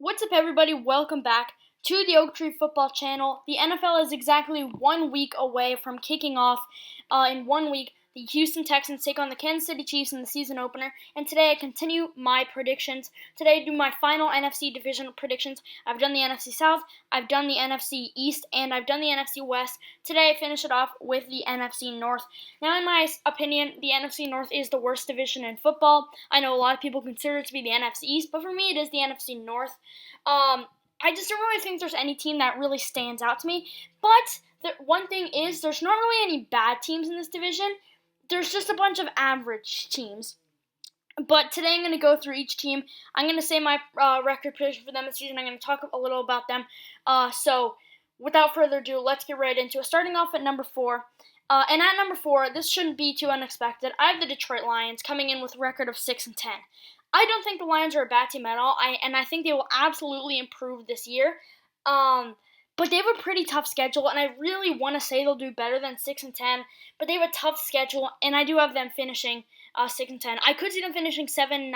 What's up, everybody? Welcome back to the Oak Tree Football Channel. The NFL is exactly 1 week away from kicking off. In 1 week, the Houston Texans take on the Kansas City Chiefs in the season opener. And today I continue my predictions. Today I do my final NFC division predictions. I've done the NFC South, I've done the NFC East, and I've done the NFC West. Today I finish it off with the NFC North. Now, in my opinion, the NFC North is the worst division in football. I know a lot of people consider it to be the NFC East, but for me it is the NFC North. I just don't really think there's any team that really stands out to me. But the one thing is, there's not really any bad teams in this division. There's just a bunch of average teams. But today I'm going to go through each team. I'm going to say my record prediction for them this season. I'm going to talk a little about them. So without further ado, let's get right into it. Starting off at number 4. And at number 4, this shouldn't be too unexpected. I have the Detroit Lions coming in with a record of 6-10. I don't think the Lions are a bad team at all, and I think they will absolutely improve this year. But they have a pretty tough schedule, and I really want to say they'll do better than 6-10. But they have a tough schedule, and I do have them finishing 6-10. I could see them finishing 7-9,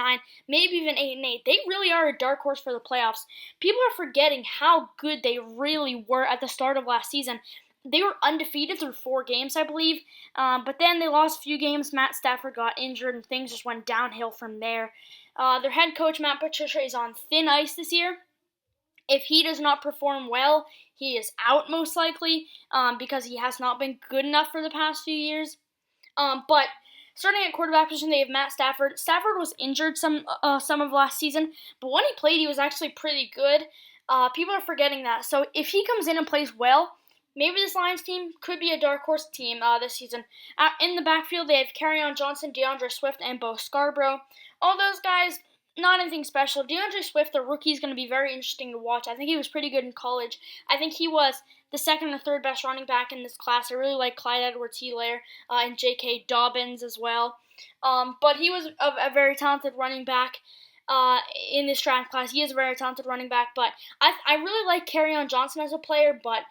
maybe even 8-8. They really are a dark horse for the playoffs. People are forgetting how good they really were at the start of last season. They were undefeated through 4 games, I believe, but then they lost a few games. Matt Stafford got injured, and things just went downhill from there. Their head coach, Matt Patricia, is on thin ice this year. If he does not perform well, he is out most likely because he has not been good enough for the past few years. But starting at quarterback position, they have Matt Stafford. Stafford was injured some of last season, but when he played, he was actually pretty good. People are forgetting that. So if he comes in and plays well, maybe this Lions team could be a dark horse team this season. In the backfield, they have Kerryon Johnson, DeAndre Swift, and Bo Scarborough. All those guys, not anything special. DeAndre Swift, the rookie, is going to be very interesting to watch. I think he was pretty good in college. I think he was the second or third best running back in this class. I really like Clyde Edwards-Helaire and J.K. Dobbins as well. But he was a very talented running back. In this draft class. He is a very talented running back, but I really like Kerryon Johnson as a player, but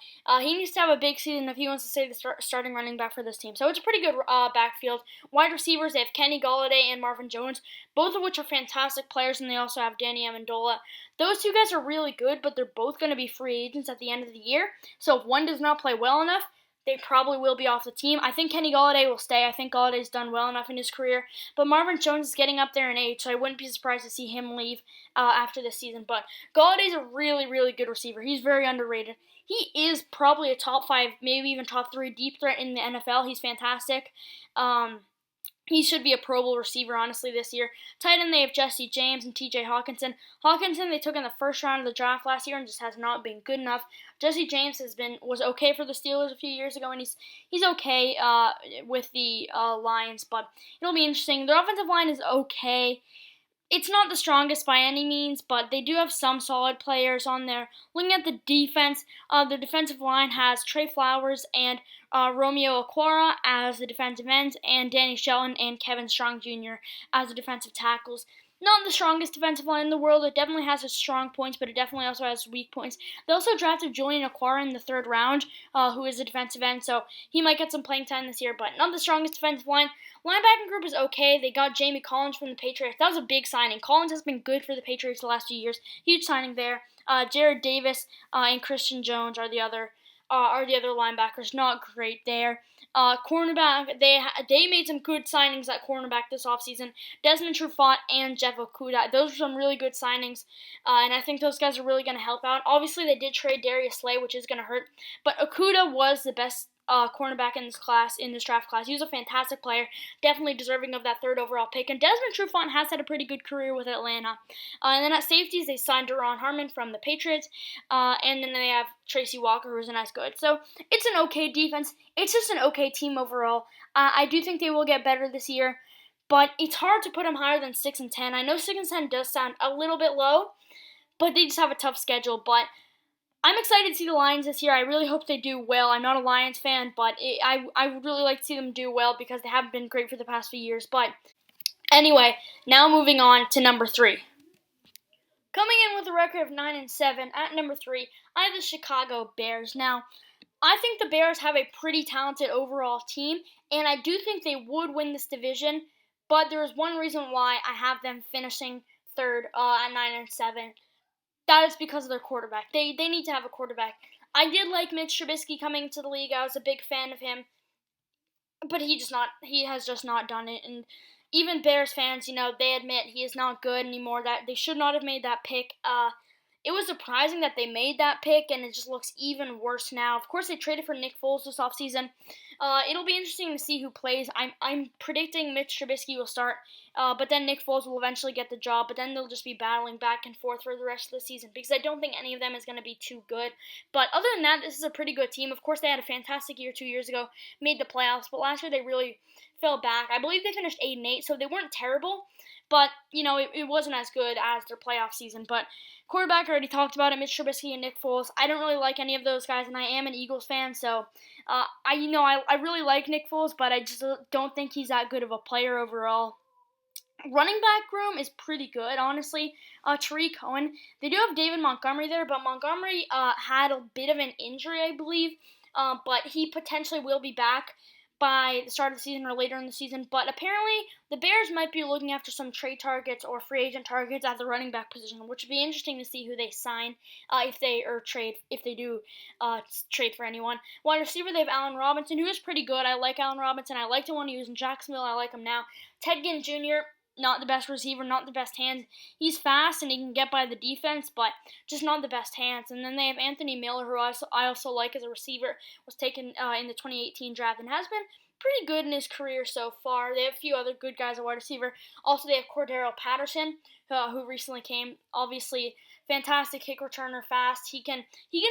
he needs to have a big season if he wants to stay the starting running back for this team. So it's a pretty good backfield. Wide receivers, they have Kenny Golladay and Marvin Jones, both of which are fantastic players, and they also have Danny Amendola. Those two guys are really good, but they're both going to be free agents at the end of the year, so if one does not play well enough, they probably will be off the team. I think Kenny Golladay will stay. I think Galladay's done well enough in his career. But Marvin Jones is getting up there in age, so I wouldn't be surprised to see him leave after this season. But Galladay's a really, really good receiver. He's very underrated. He is probably a top 5, maybe even top 3 deep threat in the NFL. He's fantastic. He should be a Pro Bowl receiver, honestly, this year. Tight end, they have Jesse James and T.J. Hawkinson. Hawkinson, they took in the first round of the draft last year and just has not been good enough. Jesse James was okay for the Steelers a few years ago, and he's okay with the Lions, but it'll be interesting. Their offensive line is okay. It's not the strongest by any means, but they do have some solid players on there. Looking at the defense, the defensive line has Trey Flowers and Romeo Okwara as the defensive ends, and Danny Shelton and Kevin Strong Jr. as the defensive tackles. Not the strongest defensive line in the world. It definitely has its strong points, but it definitely also has weak points. They also drafted Julian Okwara in the 3rd round, who is a defensive end, so he might get some playing time this year, but not the strongest defensive line. Linebacking group is okay. They got Jamie Collins from the Patriots. That was a big signing. Collins has been good for the Patriots the last few years. Huge signing there. Jared Davis and Christian Jones are the other linebackers. Not great there. Cornerback, they made some good signings at cornerback this offseason. Desmond Trufant and Jeff Okudah. Those are some really good signings, and I think those guys are really going to help out. Obviously, they did trade Darius Slay, which is going to hurt, but Okudah was the best cornerback in this draft class. He was a fantastic player, definitely deserving of that 3rd overall pick. And Desmond Trufant has had a pretty good career with Atlanta. And then at safeties, they signed Deron Harmon from the Patriots, and then they have Tracy Walker, who's a nice good. So it's an okay defense. It's just an okay team overall. I do think they will get better this year, but it's hard to put them higher than 6-10. I know 6-10 does sound a little bit low, but they just have a tough schedule. But I'm excited to see the Lions this year. I really hope they do well. I'm not a Lions fan, but I would really like to see them do well because they haven't been great for the past few years. But anyway, now moving on to number 3. Coming in with a record of 9-7 at number 3, I have the Chicago Bears. Now, I think the Bears have a pretty talented overall team, and I do think they would win this division, but there is one reason why I have them finishing 3rd at 9-7. that is because of their quarterback. They need to have a quarterback. I did like Mitch Trubisky coming into the league. I was a big fan of him, but he has just not done it. And even Bears fans, they admit he is not good anymore. That they should not have made that pick. It was surprising that they made that pick, and it just looks even worse now. Of course, they traded for Nick Foles this offseason. It'll be interesting to see who plays. I'm predicting Mitch Trubisky will start, but then Nick Foles will eventually get the job, but then they'll just be battling back and forth for the rest of the season because I don't think any of them is going to be too good. But other than that, this is a pretty good team. Of course, they had a fantastic year 2 years ago, made the playoffs, but last year they really fell back. I believe they finished 8-8, so they weren't terrible, but, it wasn't as good as their playoff season. But quarterback, I already talked about it, Mitch Trubisky and Nick Foles. I don't really like any of those guys, and I am an Eagles fan, so I really like Nick Foles, but I just don't think he's that good of a player overall. Running back room is pretty good, honestly. Tariq Cohen. They do have David Montgomery there, but Montgomery had a bit of an injury, I believe, but he potentially will be back by the start of the season or later in the season. But apparently, the Bears might be looking after some trade targets or free agent targets at the running back position, which would be interesting to see who they sign if they do trade for anyone. Wide receiver, they have Allen Robinson, who is pretty good. I like Allen Robinson. I liked him when he was in Jacksonville. I like him now. Ted Ginn Jr., not the best receiver, not the best hands. He's fast and he can get by the defense, but just not the best hands. And then they have Anthony Miller, who I also like as a receiver, was taken in the 2018 draft and has been pretty good in his career so far. They have a few other good guys at wide receiver. Also, they have Cordero Patterson, who recently came. Obviously, fantastic kick returner, fast. He can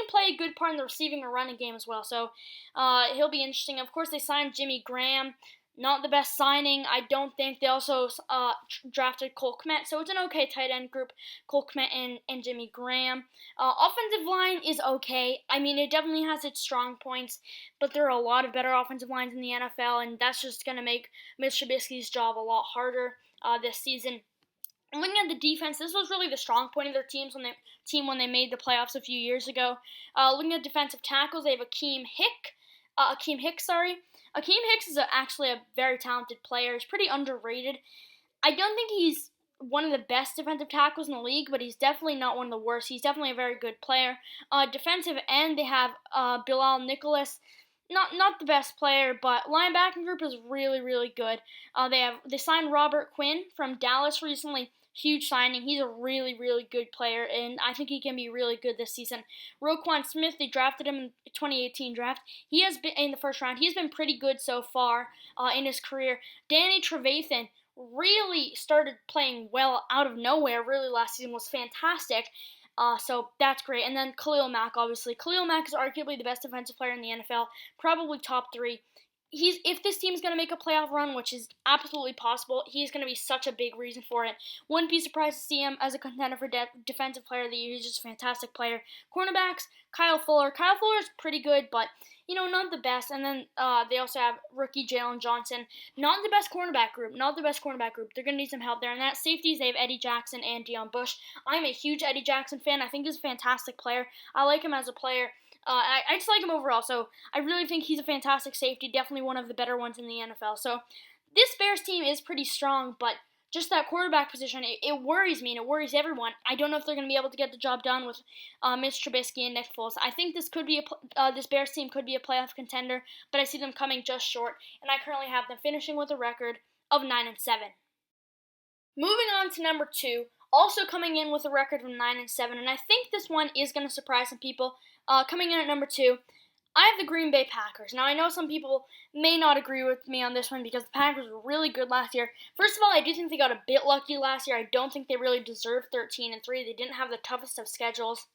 play a good part in the receiving or running game as well. So he'll be interesting. Of course, they signed Jimmy Graham. Not the best signing, I don't think. They also drafted Cole Kmet, so it's an okay tight end group, Cole Kmet and Jimmy Graham. Offensive line is okay. I mean, it definitely has its strong points, but there are a lot of better offensive lines in the NFL, and that's just going to make Mitch Trubisky's job a lot harder this season. And looking at the defense, this was really the strong point of their team when they made the playoffs a few years ago. Looking at defensive tackles, they have Akeem Hicks. Akeem Hicks is actually a very talented player. He's pretty underrated. I don't think he's one of the best defensive tackles in the league, but he's definitely not one of the worst. He's definitely a very good player. Defensive end, they have Bilal Nicholas. Not the best player, but linebacking group is really, really good. They signed Robert Quinn from Dallas recently. Huge signing. He's a really, really good player, and I think he can be really good this season. Roquan Smith, they drafted him in the 2018 draft. He has been in the first round. He's been pretty good so far in his career. Danny Trevathan really started playing well out of nowhere. Really, last season was fantastic. So that's great. And then Khalil Mack, obviously. Khalil Mack is arguably the best defensive player in the NFL, probably top 3. If this team is going to make a playoff run, which is absolutely possible, he's going to be such a big reason for it. Wouldn't be surprised to see him as a contender for Defensive Player of the Year. He's just a fantastic player. Cornerbacks, Kyle Fuller. Kyle Fuller is pretty good, but, not the best. And then they also have rookie Jalen Johnson. Not the best cornerback group. They're going to need some help there. And that safeties, they have Eddie Jackson and Deion Bush. I'm a huge Eddie Jackson fan. I think he's a fantastic player. I like him as a player. I just like him overall, so I really think he's a fantastic safety, definitely one of the better ones in the NFL. So this Bears team is pretty strong, but just that quarterback position, it worries me, and it worries everyone. I don't know if they're going to be able to get the job done with Mitch Trubisky and Nick Foles. I think this Bears team could be a playoff contender, but I see them coming just short, and I currently have them finishing with a record of 9-7. Moving on to number 2, also coming in with a record of 9-7, and I think this one is going to surprise some people. Coming in at number 2, I have the Green Bay Packers. Now, I know some people may not agree with me on this one because the Packers were really good last year. First of all, I do think they got a bit lucky last year. I don't think they really deserved 13-3. They didn't have the toughest of schedules.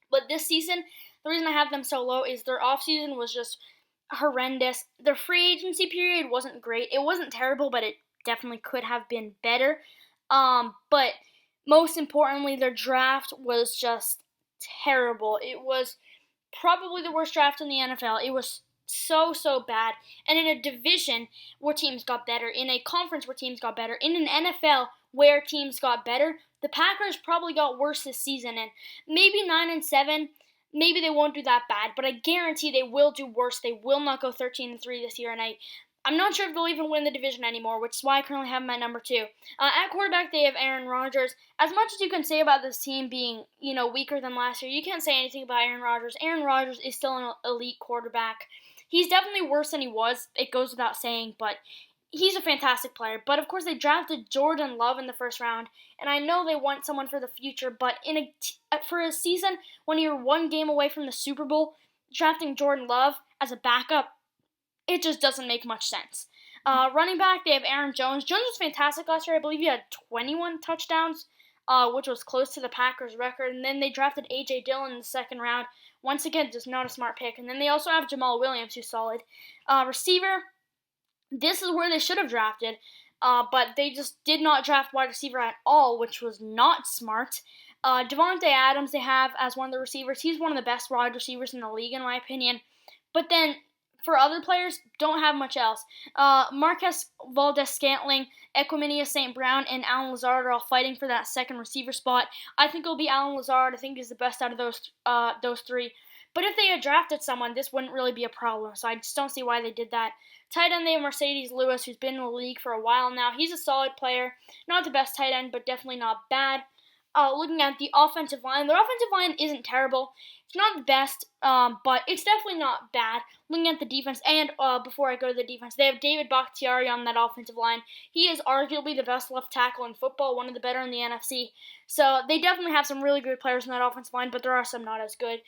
But this season, the reason I have them so low is their offseason was just horrendous. Their free agency period wasn't great. It wasn't terrible, but it definitely could have been better. But most importantly, their draft was just terrible. It was probably the worst draft in the NFL. It was so bad. And in a division where teams got better, in a conference where teams got better, in an NFL where teams got better, the Packers probably got worse this season. And maybe 9-7, maybe they won't do that bad, but I guarantee they will do worse. They will not go 13-3 this year, and I'm not sure if they'll even win the division anymore, which is why I currently have them at number 2. At quarterback, they have Aaron Rodgers. As much as you can say about this team being, weaker than last year, you can't say anything about Aaron Rodgers. Aaron Rodgers is still an elite quarterback. He's definitely worse than he was. It goes without saying, but he's a fantastic player. But of course, they drafted Jordan Love in the first round, and I know they want someone for the future. But for a season when you're one game away from the Super Bowl, drafting Jordan Love as a backup, it just doesn't make much sense. Running back, they have Aaron Jones. Jones was fantastic last year. I believe he had 21 touchdowns, which was close to the Packers' record. And then they drafted A.J. Dillon in the second round. Once again, just not a smart pick. And then they also have Jamal Williams, who's solid. Receiver, this is where they should have drafted, but they just did not draft wide receiver at all, which was not smart. Devontae Adams they have as one of the receivers. He's one of the best wide receivers in the league, in my opinion. But then, for other players, don't have much else. Marquez Valdes-Scantling, Equanimeous St. Brown, and Alan Lazard are all fighting for that second receiver spot. I think it'll be Alan Lazard. I think he's the best out of those three. But if they had drafted someone, this wouldn't really be a problem, so I just don't see why they did that. Tight end, they have Mercedes Lewis, who's been in the league for a while now. He's a solid player. Not the best tight end, but definitely not bad. Looking at the offensive line, their offensive line isn't terrible. It's not the best, but it's definitely not bad. Looking at the defense, and before I go to the defense, they have David Bakhtiari on that offensive line. He is arguably the best left tackle in football, one of the better in the NFC. So they definitely have some really good players in that offensive line, but there are some not as good.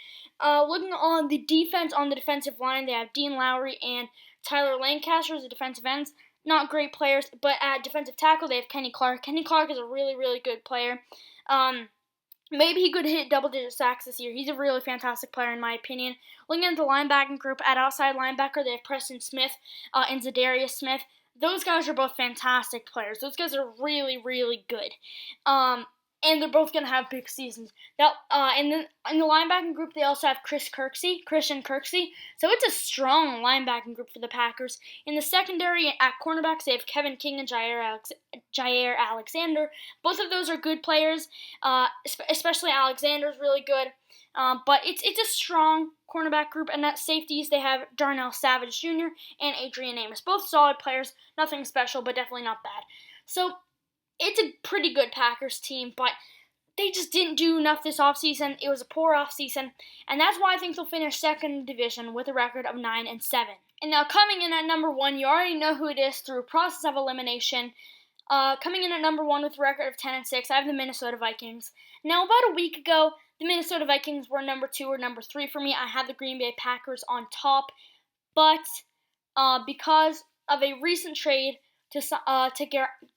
Looking on the defense, on the defensive line, they have Dean Lowry and Tyler Lancaster as the defensive ends. Not great players, but at defensive tackle, they have Kenny Clark. Kenny Clark is a really, really good player. Maybe he could hit double-digit sacks this year. He's a really fantastic player, in my opinion. Looking at the linebacking group, at outside linebacker, they have Preston Smith and Zadarius Smith. Those guys are both fantastic players. Those guys are really, really good. And they're both going to have big seasons. And then in the linebacking group, they also have Christian Kirksey. So it's a strong linebacking group for the Packers. In the secondary, at cornerbacks, they have Kevin King and Jair Alexander. Both of those are good players, especially Alexander's really good. But it's a strong cornerback group. And at safeties, they have Darnell Savage Jr. and Adrian Amos. Both solid players. Nothing special, but definitely not bad. So it's a pretty good Packers team, but they just didn't do enough this offseason. It was a poor offseason, and that's why I think they'll finish second in the division with a record of 9-7. And now coming in at number 1, you already know who it is through process of elimination. Coming in at number 1 with a record of 10-6, I have the Minnesota Vikings. Now, about a week ago, the Minnesota Vikings were number 2 or number 3 for me. I had the Green Bay Packers on top, but because of a recent trade to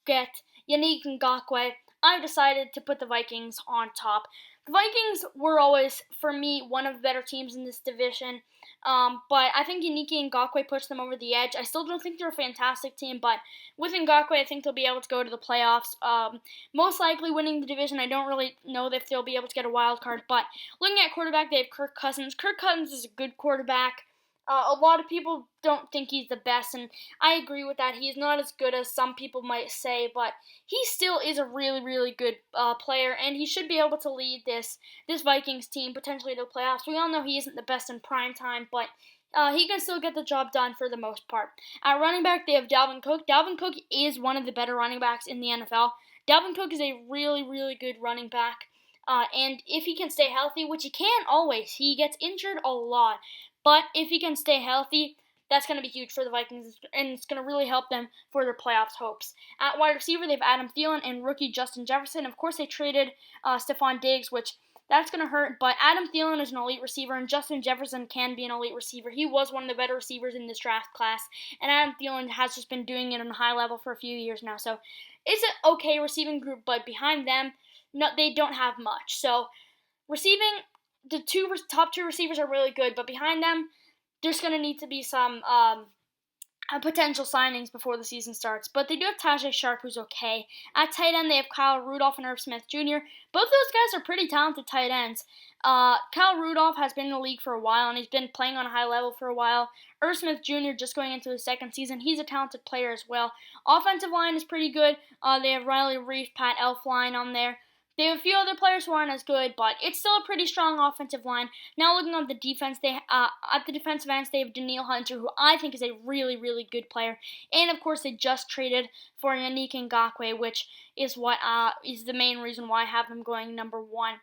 get Yannick Ngakoue, I've decided to put the Vikings on top. The Vikings were always, for me, one of the better teams in this division, but I think Yannick Ngakoue pushed them over the edge. I still don't think they're a fantastic team, but with Ngakoue, I think they'll be able to go to the playoffs. Most likely winning the division. I don't really know if they'll be able to get a wild card, but looking at quarterback, they have Kirk Cousins. Kirk Cousins is a good quarterback. A lot of people don't think he's the best, and I agree with that. He's not as good as some people might say, but he still is a really, really good player, and he should be able to lead this Vikings team potentially to the playoffs. We all know he isn't the best in prime time, but he can still get the job done for the most part. At running back, they have Dalvin Cook. Dalvin Cook is one of the better running backs in the NFL. Dalvin Cook is a really, really good running back, and if he can stay healthy, which he can't always, he gets injured a lot. But if he can stay healthy, that's going to be huge for the Vikings, and it's going to really help them for their playoffs hopes. At wide receiver, they have Adam Thielen and rookie Justin Jefferson. Of course, they traded Stephon Diggs, which that's going to hurt. But Adam Thielen is an elite receiver, and Justin Jefferson can be an elite receiver. He was one of the better receivers in this draft class, and Adam Thielen has just been doing it on a high level for a few years now. So it's an okay receiving group, but behind them, they don't have much. So receiving, the top two receivers are really good, but behind them, there's going to need to be some potential signings before the season starts. But they do have Tajay Sharp, who's okay. At tight end, they have Kyle Rudolph and Irv Smith Jr. Both those guys are pretty talented tight ends. Kyle Rudolph has been in the league for a while, and he's been playing on a high level for a while. Irv Smith Jr. just going into his second season. He's a talented player as well. Offensive line is pretty good. They have Riley Reef, Pat Elflein on there. They have a few other players who aren't as good, but it's still a pretty strong offensive line. Now looking at the defense, at the defensive ends, they have Daniil Hunter, who I think is a really, really good player. And, of course, they just traded for Yannick Ngakoue, which is what is the main reason why I have them going number 1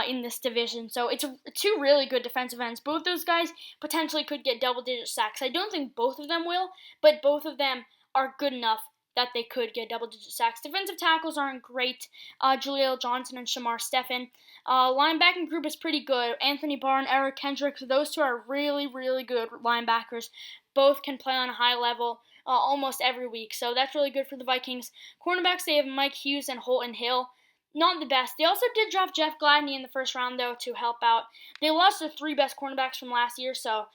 in this division. So it's two really good defensive ends. Both those guys potentially could get double-digit sacks. I don't think both of them will, but both of them are good enough that they could get double-digit sacks. Defensive tackles aren't great. Jaleel Johnson and Shamar Stephen. Linebacking group is pretty good. Anthony Barr and Eric Kendricks, those two are really, really good linebackers. Both can play on a high level almost every week, so that's really good for the Vikings. Cornerbacks, they have Mike Hughes and Holton Hill. Not the best. They also did draft Jeff Gladney in the first round, though, to help out. They lost their 3 best cornerbacks from last year, so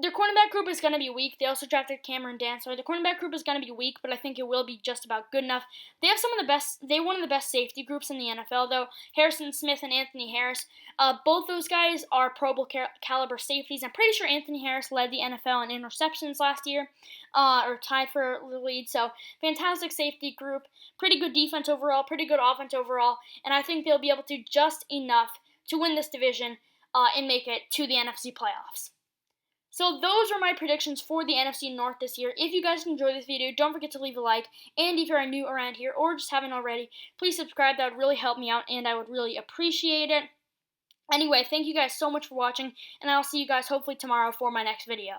their cornerback group is going to be weak. They also drafted Cameron Dantzler. The cornerback group is going to be weak, but I think it will be just about good enough. They have one of the best safety groups in the NFL, though. Harrison Smith and Anthony Harris. Both those guys are Pro Bowl caliber safeties. I'm pretty sure Anthony Harris led the NFL in interceptions last year, or tied for the lead. So, fantastic safety group. Pretty good defense overall, pretty good offense overall, and I think they'll be able to do just enough to win this division and make it to the NFC playoffs. So those are my predictions for the NFC North this year. If you guys enjoyed this video, don't forget to leave a like. And if you're new around here or just haven't already, please subscribe. That would really help me out and I would really appreciate it. Anyway, thank you guys so much for watching, and I'll see you guys hopefully tomorrow for my next video.